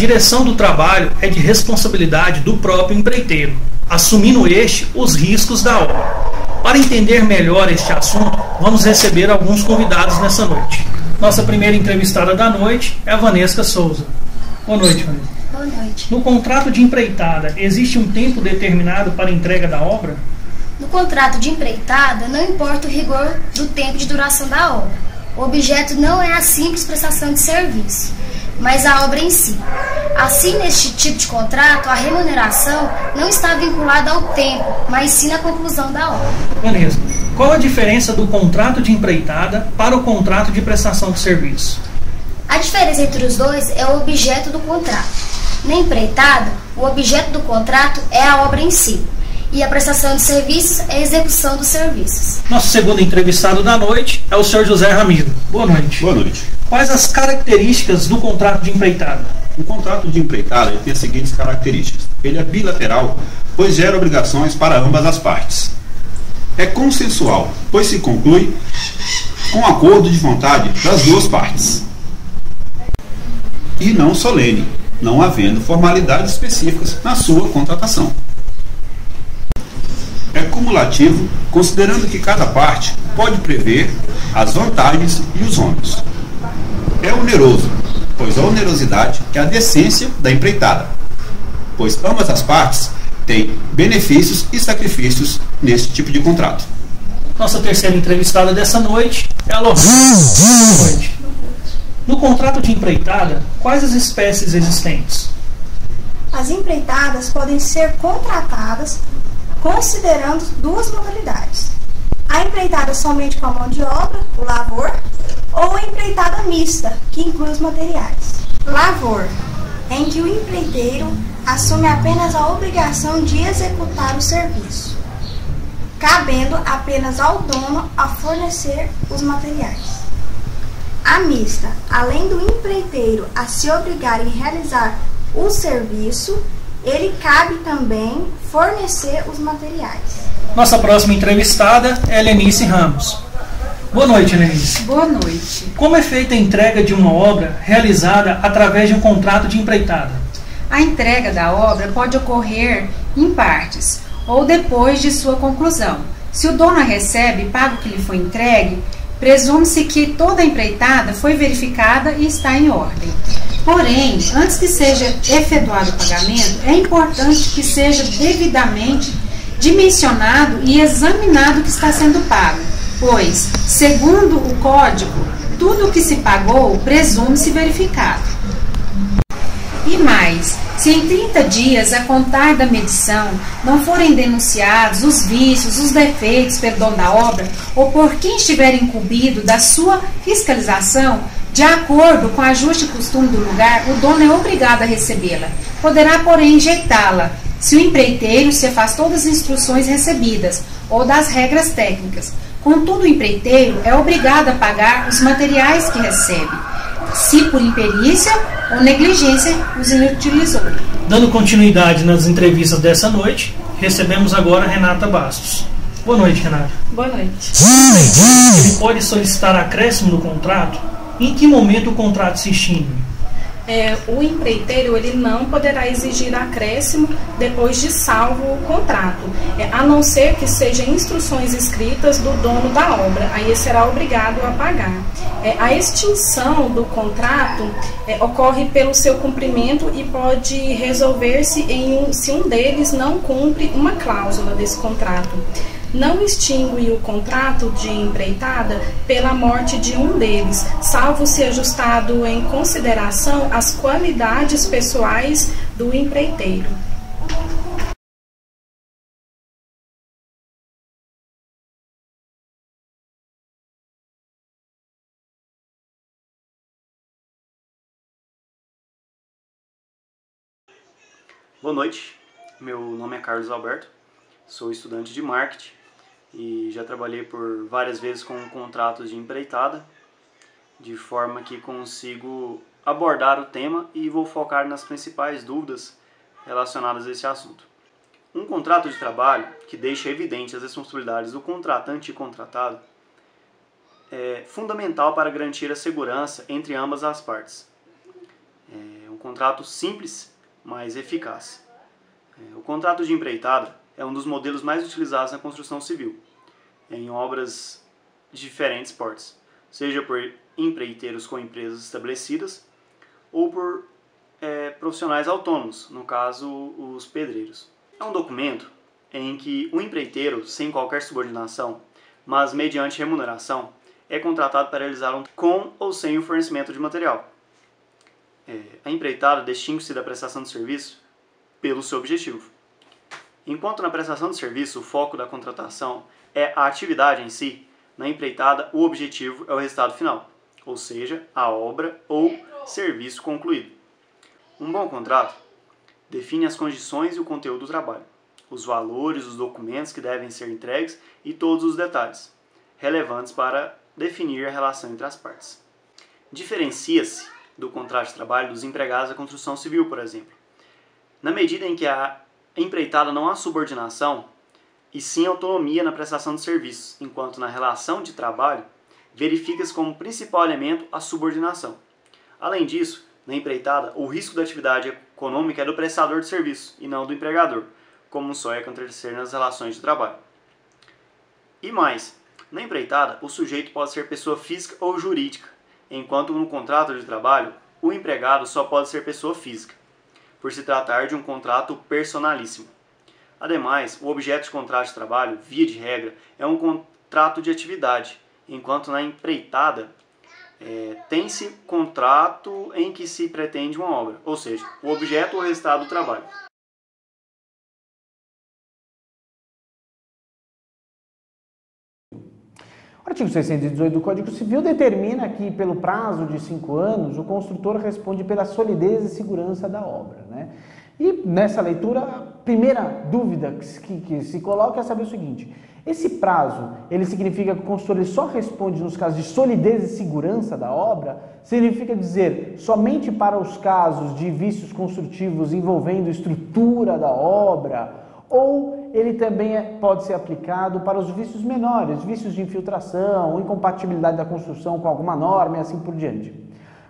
direção do trabalho é de responsabilidade do próprio empreiteiro, assumindo este os riscos da obra. Para entender melhor este assunto, vamos receber alguns convidados nessa noite. Nossa primeira entrevistada da noite é a Vanessa Souza. Boa noite, Vanessa. Boa noite. No contrato de empreitada, existe um tempo determinado para a entrega da obra? No contrato de empreitada, não importa o rigor do tempo de duração da obra. O objeto não é a simples prestação de serviço, mas a obra em si. Assim, neste tipo de contrato, a remuneração não está vinculada ao tempo, mas sim na conclusão da obra. Vanessa, qual a diferença do contrato de empreitada para o contrato de prestação de serviço? A diferença entre os dois é o objeto do contrato. Na empreitada, o objeto do contrato é a obra em si, e a prestação de serviços é a execução dos serviços. Nosso segundo entrevistado da noite é o Sr. José Ramiro. Boa noite. Boa noite. Quais as características do contrato de empreitada? O contrato de empreitada tem as seguintes características. Ele é bilateral, pois gera obrigações para ambas as partes. É consensual, pois se conclui com acordo de vontade das duas partes. E não solene, não havendo formalidades específicas na sua contratação. É cumulativo, considerando que cada parte pode prever as vantagens e os ônus. É oneroso, pois a onerosidade é a decência da empreitada, pois ambas as partes têm benefícios e sacrifícios nesse tipo de contrato. Nossa terceira entrevistada dessa noite é a Lohane. Boa noite. No contrato de empreitada, quais as espécies existentes? As empreitadas podem ser contratadas considerando duas modalidades. A empreitada somente com a mão de obra, o lavor, ou a empreitada mista, que inclui os materiais. Lavor, em que o empreiteiro assume apenas a obrigação de executar o serviço, cabendo apenas ao dono a fornecer os materiais. A mista, além do empreiteiro a se obrigar em realizar o serviço, ele cabe também fornecer os materiais. Nossa próxima entrevistada é a Helenice Ramos. Boa noite, Helenice. Boa noite. Como é feita a entrega de uma obra realizada através de um contrato de empreitada? A entrega da obra pode ocorrer em partes ou depois de sua conclusão. Se o dono a recebe e paga o que lhe foi entregue, presume-se que toda a empreitada foi verificada e está em ordem. Porém, antes que seja efetuado o pagamento, é importante que seja devidamente dimensionado e examinado o que está sendo pago, pois, segundo o Código, tudo o que se pagou presume-se verificado. E mais, se em 30 dias a contar da medição não forem denunciados os vícios, os defeitos pelo dono da obra ou por quem estiver incumbido da sua fiscalização, de acordo com o ajuste e costume do lugar, o dono é obrigado a recebê-la. Poderá, porém, injetá-la se o empreiteiro se afastou das instruções recebidas ou das regras técnicas. Contudo, o empreiteiro é obrigado a pagar os materiais que recebe, se por imperícia ou negligência os inutilizou. Dando continuidade nas entrevistas dessa noite, recebemos agora a Renata Bastos. Boa noite, Renata. Boa noite. Ele pode solicitar acréscimo no contrato? Em que momento o contrato se extingue? O empreiteiro ele não poderá exigir acréscimo depois de salvo o contrato, a não ser que sejam instruções escritas do dono da obra, aí ele será obrigado a pagar. A extinção do contrato ocorre pelo seu cumprimento e pode resolver-se se um deles não cumpre uma cláusula desse contrato. Não extingue o contrato de empreitada pela morte de um deles, salvo se ajustado em consideração as qualidades pessoais do empreiteiro. Boa noite, meu nome é Carlos Alberto, sou estudante de marketing e já trabalhei por várias vezes com contratos de empreitada, de forma que consigo abordar o tema e vou focar nas principais dúvidas relacionadas a esse assunto. Um contrato de trabalho que deixa evidente as responsabilidades do contratante e contratado é fundamental para garantir a segurança entre ambas as partes. Um contrato simples, mas eficaz. O contrato de empreitada é um dos modelos mais utilizados na construção civil, em obras de diferentes portes, seja por empreiteiros com empresas estabelecidas ou por profissionais autônomos, no caso, os pedreiros. É um documento em que o empreiteiro, sem qualquer subordinação, mas mediante remuneração, é contratado para realizar com ou sem o fornecimento de material. A empreitada distingue-se da prestação de serviço pelo seu objetivo. Enquanto na prestação de serviço o foco da contratação é a atividade em si, na empreitada o objetivo é o resultado final, ou seja, a obra ou serviço concluído. Um bom contrato define as condições e o conteúdo do trabalho, os valores, os documentos que devem ser entregues e todos os detalhes relevantes para definir a relação entre as partes. Diferencia-se do contrato de trabalho dos empregados da construção civil, por exemplo. Na medida em que a empreitada não há subordinação, e sim autonomia na prestação de serviços, enquanto na relação de trabalho verifica-se como principal elemento a subordinação. Além disso, na empreitada, o risco da atividade econômica é do prestador de serviço e não do empregador, como só é acontecer nas relações de trabalho. E mais, na empreitada, o sujeito pode ser pessoa física ou jurídica, enquanto no contrato de trabalho, o empregado só pode ser pessoa física, por se tratar de um contrato personalíssimo. Ademais, o objeto de contrato de trabalho, via de regra, é um contrato de atividade, enquanto na empreitada tem-se contrato em que se pretende uma obra, ou seja, o objeto ou resultado do trabalho. O artigo 618 do Código Civil determina que, pelo prazo de 5 anos, o construtor responde pela solidez e segurança da obra, né? E nessa leitura, a primeira dúvida que se coloca é saber o seguinte: esse prazo, ele significa que o construtor ele só responde nos casos de solidez e segurança da obra? Significa dizer somente para os casos de vícios construtivos envolvendo estrutura da obra? Ou ele também pode ser aplicado para os vícios menores, vícios de infiltração, incompatibilidade da construção com alguma norma e assim por diante?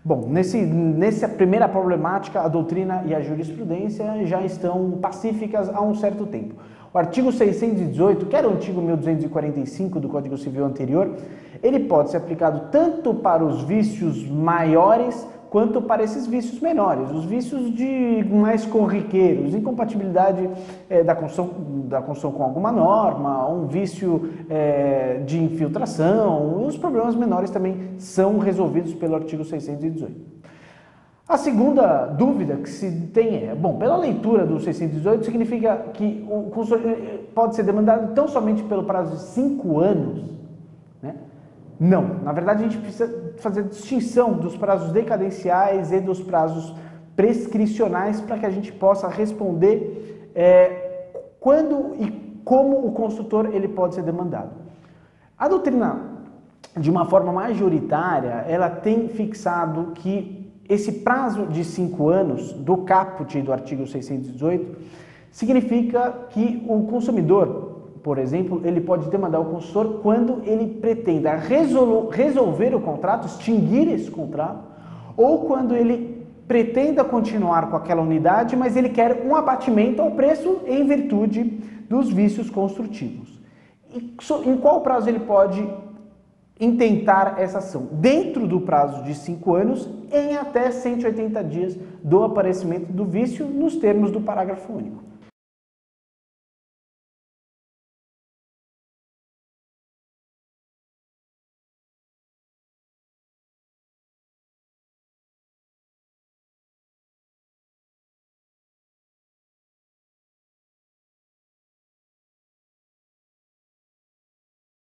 Bom, nessa primeira problemática, a doutrina e a jurisprudência já estão pacíficas há um certo tempo. O artigo 618, que era o artigo 1245 do Código Civil anterior, ele pode ser aplicado tanto para os vícios maiores quanto para esses vícios menores, os vícios de mais corriqueiros, incompatibilidade da construção com alguma norma, um vício de infiltração, os problemas menores também são resolvidos pelo artigo 618. A segunda dúvida que se tem é, bom, pela leitura do 618 significa que o construtor pode ser demandado tão somente pelo prazo de 5 anos, né? Não, na verdade a gente precisa fazer distinção dos prazos decadenciais e dos prazos prescricionais para que a gente possa responder quando e como o construtor ele pode ser demandado. A doutrina, de uma forma majoritária, ela tem fixado que esse prazo de 5 anos do caput do artigo 618 significa que o consumidor, por exemplo, ele pode demandar o construtor quando ele pretenda resolver o contrato, extinguir esse contrato, ou quando ele pretenda continuar com aquela unidade, mas ele quer um abatimento ao preço em virtude dos vícios construtivos. E em qual prazo ele pode intentar essa ação? Dentro do prazo de 5 anos, em até 180 dias do aparecimento do vício, nos termos do parágrafo único.